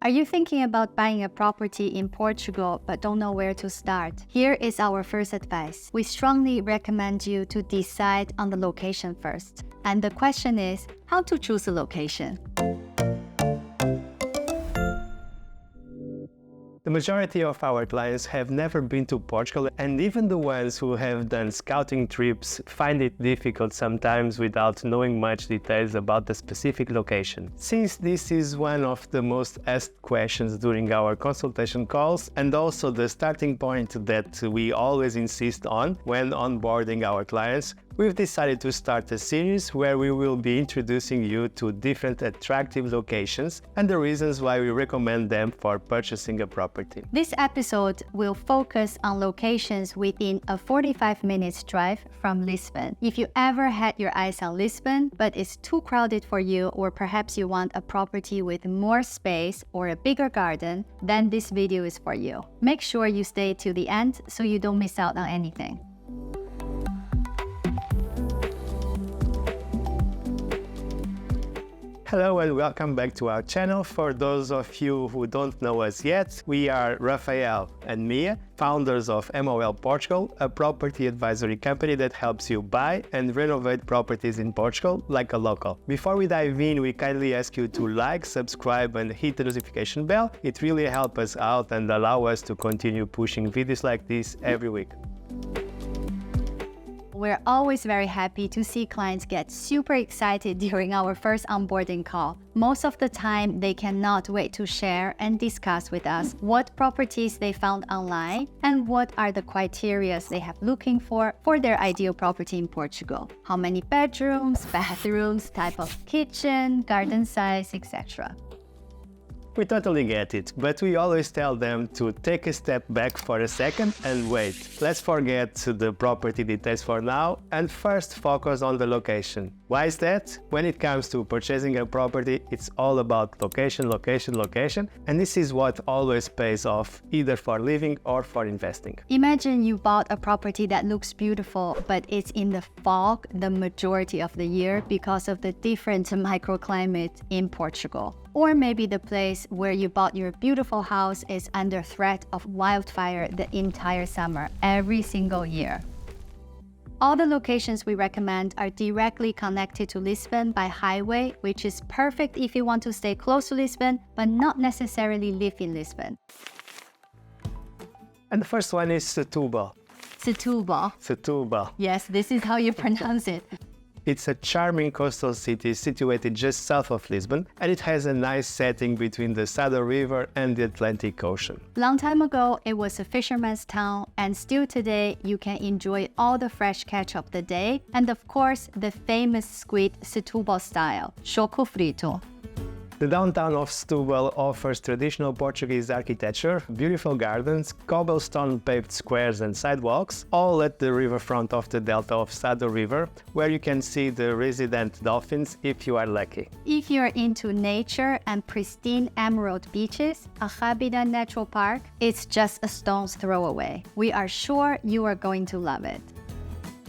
Are you thinking about buying a property in Portugal but don't know where to start? Here is our first advice. We strongly recommend you to decide on the location first. And the question is, how to choose a location? The majority of our clients have never been to Portugal, and even the ones who have done scouting trips find it difficult sometimes without knowing much details about the specific location. Since this is one of the most asked questions during our consultation calls, and also the starting point that we always insist on when onboarding our clients, we've decided to start a series where we will be introducing you to different attractive locations and the reasons why we recommend them for purchasing a property. This episode will focus on locations within a 45 minutes drive from Lisbon. If you ever had your eyes on Lisbon, but it's too crowded for you, or perhaps you want a property with more space or a bigger garden, then this video is for you. Make sure you stay till the end so you don't miss out on anything. Hello and welcome back to our channel. For those of you who don't know us yet, we are Rafael and Mia, founders of MOL Portugal, a property advisory company that helps you buy and renovate properties in Portugal like a local. Before we dive in, we kindly ask you to like, subscribe and hit the notification bell. It really helps us out and allow us to continue pushing videos like this every week. We're always very happy to see clients get super excited during our first onboarding call. Most of the time, they cannot wait to share and discuss with us what properties they found online and what are the criteria they have looking for their ideal property in Portugal. How many bedrooms, bathrooms, type of kitchen, garden size, etc. We totally get it, but we always tell them to take a step back for a second and wait. Let's forget the property details for now and first focus on the location. Why is that? When it comes to purchasing a property, it's all about location, location, location, and this is what always pays off, either for living or for investing. Imagine you bought a property that looks beautiful, but it's in the fog the majority of the year because of the different microclimate in Portugal. Or maybe the place where you bought your beautiful house is under threat of wildfire the entire summer, every single year. All the locations we recommend are directly connected to Lisbon by highway, which is perfect if you want to stay close to Lisbon, but not necessarily live in Lisbon. And the first one is Setubal. Setubal. Setubal. Yes, this is how you pronounce it. It's a charming coastal city situated just south of Lisbon, and it has a nice setting between the Setubal River and the Atlantic Ocean. Long time ago, it was a fisherman's town, and still today, you can enjoy all the fresh catch of the day, and of course, the famous squid Setubal style, choco frito. The downtown of Setúbal offers traditional Portuguese architecture, beautiful gardens, cobblestone paved squares and sidewalks, all at the riverfront of the delta of Setubal River, where you can see the resident dolphins if you are lucky. If you're into nature and pristine emerald beaches, Azeitao Natural Park is just a stone's throw away. We are sure you are going to love it.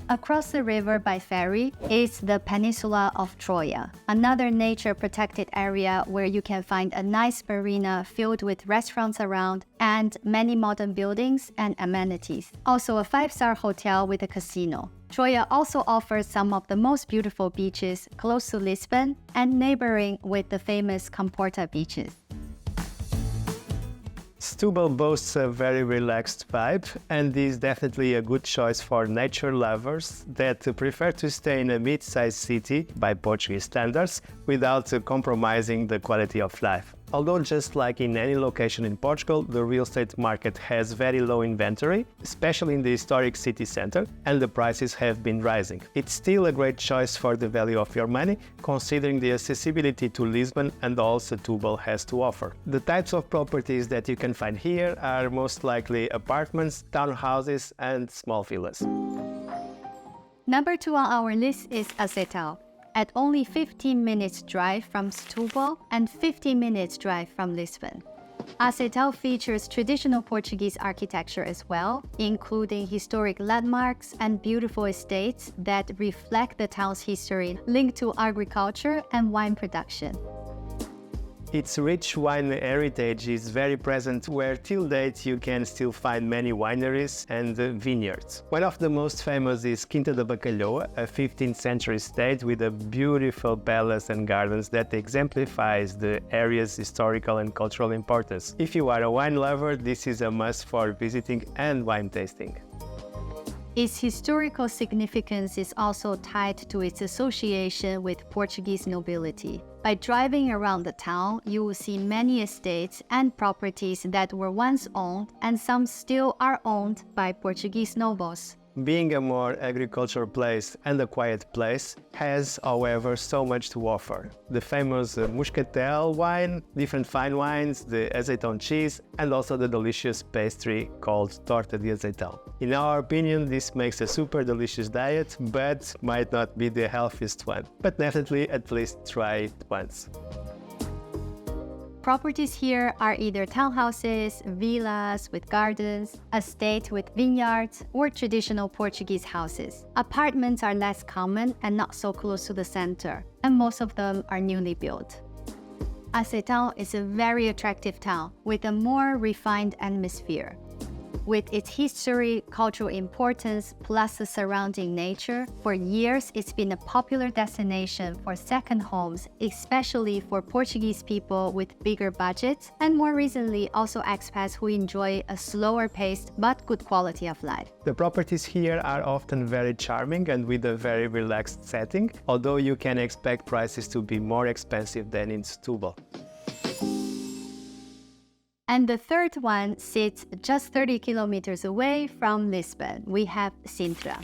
Across the river by ferry is the peninsula of Troia, another nature-protected area where you can find a nice marina filled with restaurants around and many modern buildings and amenities. Also a 5-star hotel with a casino. Troia also offers some of the most beautiful beaches close to Lisbon and neighboring with the famous Comporta beaches. Setúbal boasts a very relaxed vibe and is definitely a good choice for nature lovers that prefer to stay in a mid-sized city by Portuguese standards without compromising the quality of life. Although just like in any location in Portugal, the real estate market has very low inventory, especially in the historic city center, and the prices have been rising. It's still a great choice for the value of your money, considering the accessibility to Lisbon and all Setúbal has to offer. The types of properties that you can find here are most likely apartments, townhouses, and small villas. Number 2 on our list is Azeitao. At only 15 minutes drive from Setúbal and 15 minutes drive from Lisbon. Azeitao features traditional Portuguese architecture as well, including historic landmarks and beautiful estates that reflect the town's history linked to agriculture and wine production. Its rich wine heritage is very present where till date you can still find many wineries and vineyards. One of the most famous is Quinta da Bacalhoa, a 15th century estate with a beautiful palace and gardens that exemplifies the area's historical and cultural importance. If you are a wine lover, this is a must for visiting and wine tasting. Its historical significance is also tied to its association with Portuguese nobility. By driving around the town, you will see many estates and properties that were once owned, and some still are owned by Portuguese nobles. Being a more agricultural place and a quiet place has, however, so much to offer. The famous Muscatel wine, different fine wines, the Azeitao cheese, and also the delicious pastry called Torta de Azeitao. In our opinion, this makes a super delicious diet, but might not be the healthiest one. But definitely at least try it once. Properties here are either townhouses, villas with gardens, estate with vineyards, or traditional Portuguese houses. Apartments are less common and not so close to the center, and most of them are newly built. Azeitao is a very attractive town with a more refined atmosphere. With its history, cultural importance, plus the surrounding nature, for years it's been a popular destination for second homes, especially for Portuguese people with bigger budgets, and more recently also expats who enjoy a slower paced but good quality of life. The properties here are often very charming and with a very relaxed setting, although you can expect prices to be more expensive than in Setubal. And the third one sits just 30 kilometers away from Lisbon. We have Sintra,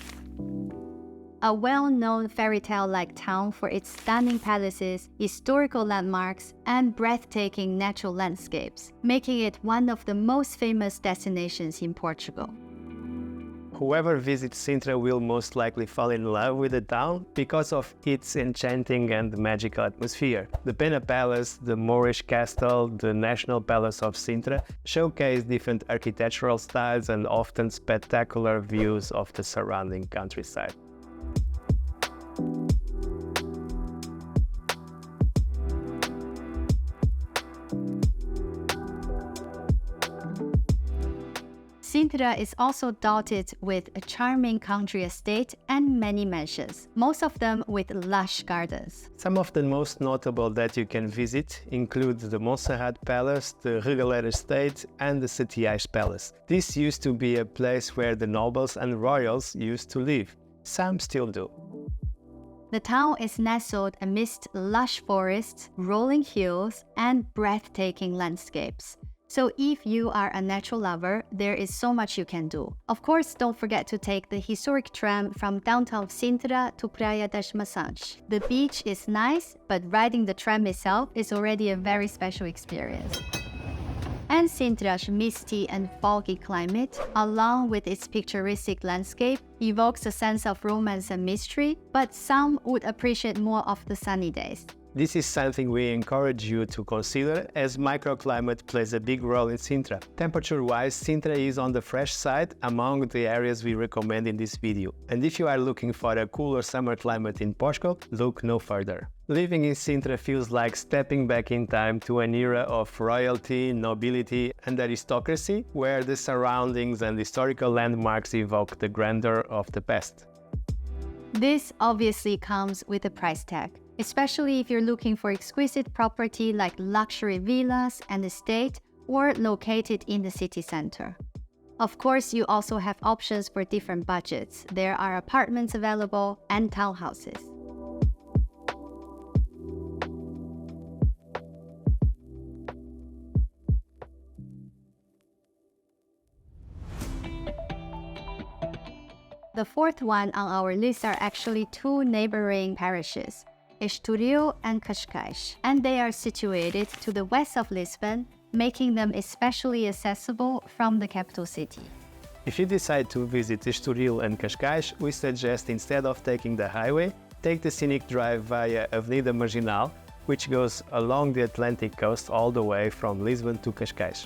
a well-known fairy-tale-like town for its stunning palaces, historical landmarks, and breathtaking natural landscapes, making it one of the most famous destinations in Portugal. Whoever visits Sintra will most likely fall in love with the town because of its enchanting and magical atmosphere. The Pena Palace, the Moorish Castle, the National Palace of Sintra showcase different architectural styles and often spectacular views of the surrounding countryside. Sintra is also dotted with a charming country estate and many mansions, most of them with lush gardens. Some of the most notable that you can visit include the Montserrat Palace, the Regaleira Estate, and the Setubal Palace. This used to be a place where the nobles and royals used to live. Some still do. The town is nestled amidst lush forests, rolling hills, and breathtaking landscapes. So if you are a natural lover, there is so much you can do. Of course, don't forget to take the historic tram from downtown Sintra to Praia das Maçãs. The beach is nice, but riding the tram itself is already a very special experience. And Sintra's misty and foggy climate, along with its picturesque landscape, evokes a sense of romance and mystery, but some would appreciate more of the sunny days. This is something we encourage you to consider as microclimate plays a big role in Sintra. Temperature-wise, Sintra is on the fresh side among the areas we recommend in this video. And if you are looking for a cooler summer climate in Portugal, look no further. Living in Sintra feels like stepping back in time to an era of royalty, nobility, and aristocracy, where the surroundings and historical landmarks evoke the grandeur of the past. This obviously comes with a price tag, especially if you're looking for exquisite property like luxury villas and estate or located in the city center. Of course, you also have options for different budgets. There are apartments available and townhouses. The fourth one on our list are actually two neighboring parishes, Estoril and Cascais, and they are situated to the west of Lisbon, making them especially accessible from the capital city. If you decide to visit Estoril and Cascais, we suggest instead of taking the highway, take the scenic drive via Avenida Marginal, which goes along the Atlantic coast all the way from Lisbon to Cascais.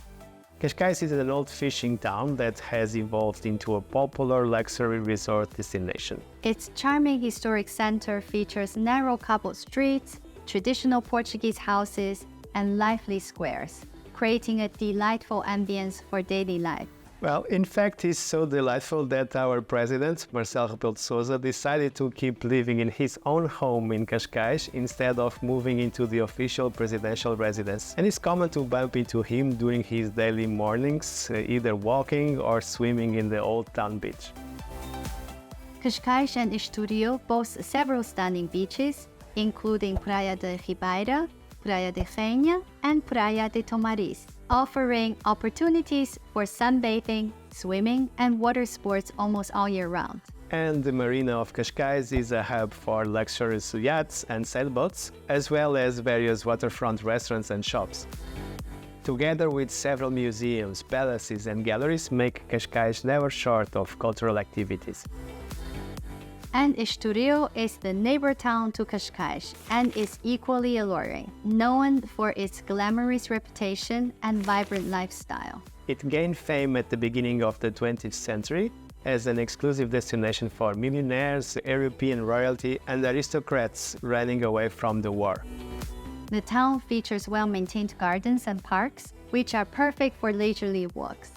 Cascais is an old fishing town that has evolved into a popular luxury resort destination. Its charming historic center features narrow cobbled streets, traditional Portuguese houses, and lively squares, creating a delightful ambience for daily life. Well, in fact, it's so delightful that our president, Marcelo Rebelo de Sousa, decided to keep living in his own home in Cascais instead of moving into the official presidential residence. And it's common to bump into him during his daily mornings, either walking or swimming in the Old Town beach. Cascais and Estoril boast several stunning beaches, including Praia de Ribeira, Praia de Rainha, and Praia de Tomariz, offering opportunities for sunbathing, swimming, and water sports almost all year round. And the Marina of Cascais is a hub for luxurious yachts and sailboats, as well as various waterfront restaurants and shops. Together with several museums, palaces, and galleries, make Cascais never short of cultural activities. And Estoril is the neighbor town to Cascais and is equally alluring, known for its glamorous reputation and vibrant lifestyle. It gained fame at the beginning of the 20th century as an exclusive destination for millionaires, European royalty, and aristocrats running away from the war. The town features well-maintained gardens and parks, which are perfect for leisurely walks.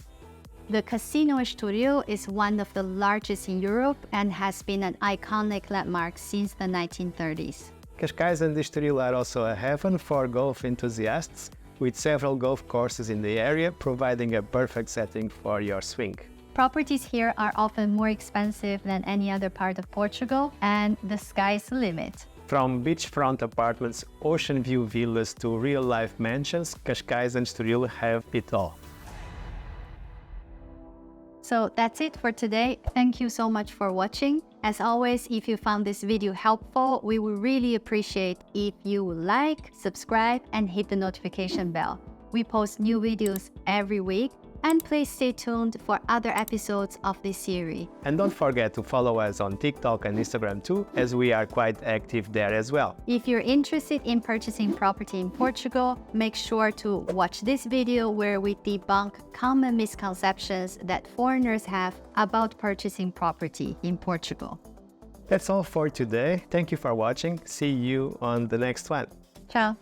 The Casino Estoril is one of the largest in Europe and has been an iconic landmark since the 1930s. Cascais and Estoril are also a haven for golf enthusiasts, with several golf courses in the area, providing a perfect setting for your swing. Properties here are often more expensive than any other part of Portugal, and the sky's the limit. From beachfront apartments, ocean view villas to real-life mansions, Cascais and Estoril have it all. So that's it for today. Thank you so much for watching. As always, if you found this video helpful, we would really appreciate if you would like, subscribe, and hit the notification bell. We post new videos every week, and please stay tuned for other episodes of this series. And don't forget to follow us on TikTok and Instagram too, as we are quite active there as well. If you're interested in purchasing property in Portugal, make sure to watch this video where we debunk common misconceptions that foreigners have about purchasing property in Portugal. That's all for today. Thank you for watching. See you on the next one. Ciao!